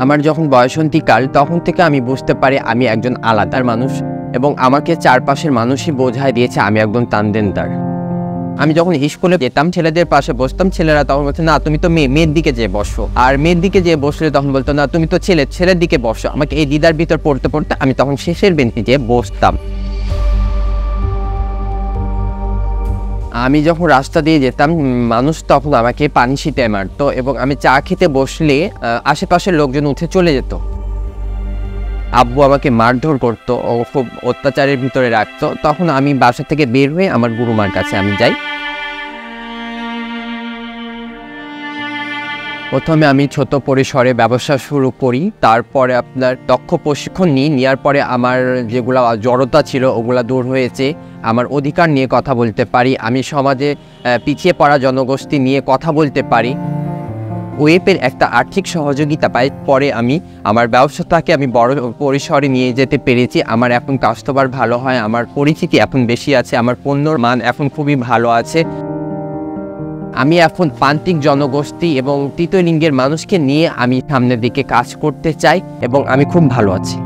আমার যখন বয়সন্তীকাল তখন থেকে আমি বুঝতে পারি আমি একজন আলাদার মানুষ এবং আমাকে চারপাশের মানুষই বোঝায় দিয়েছে আমি একজন তানদেনদার। আমি যখন স্কুলে যেতাম ছেলেদের পাশে বসতাম, ছেলেরা তখন বলতো না তুমি তো মেয়ের দিকে যেয়ে বসো, আর মেয়ের দিকে যেয়ে বসলে তখন বলতো না তুমি তো ছেলের দিকে বসো। আমাকে এই দ্বিধার ভিতর পড়তে পড়তে আমি তখন শেষের বেঞ্চে যেয়ে বসতাম। আমি যখন রাস্তা দিয়ে যেতাম মানুষ তখন আমাকে পানি ছিটায় মারতো এবং আমি চা খেতে বসলে আশেপাশের লোকজন উঠে চলে যেত। আব্বু আমাকে মারধর করতো ও খুব অত্যাচারের ভিতরে রাখতো। তখন আমি বাসা থেকে বের হয়ে আমার গুরুমার কাছে আমি যাই। প্রথমে আমি ছোট পরিসরে ব্যবসা শুরু করি, তারপরে আপনার দক্ষ প্রশিক্ষণ নেওয়ার পরে আমার যেগুলো জড়তা ছিল ওগুলো দূর হয়েছে। আমার অধিকার নিয়ে কথা বলতে পারি, আমি সমাজে পিছিয়ে পড়া জনগোষ্ঠী নিয়ে কথা বলতে পারি। ওয়েবের একটা আর্থিক সহযোগিতা পাই, পরে আমি আমার ব্যবসাটাকে আমি বড় পরিসরে নিয়ে যেতে পেরেছি। আমার এখন কাস্টমার ভালো হয়, আমার পরিচিতি এখন বেশি আছে, আমার পণ্যর মান এখন খুবই ভালো আছে। আমি এখন প্রান্তিক জনগোষ্ঠী এবং তৃতীয় লিঙ্গের মানুষকে নিয়ে আমি সামনের দিকে কাজ করতে চাই এবং আমি খুব ভালো আছি।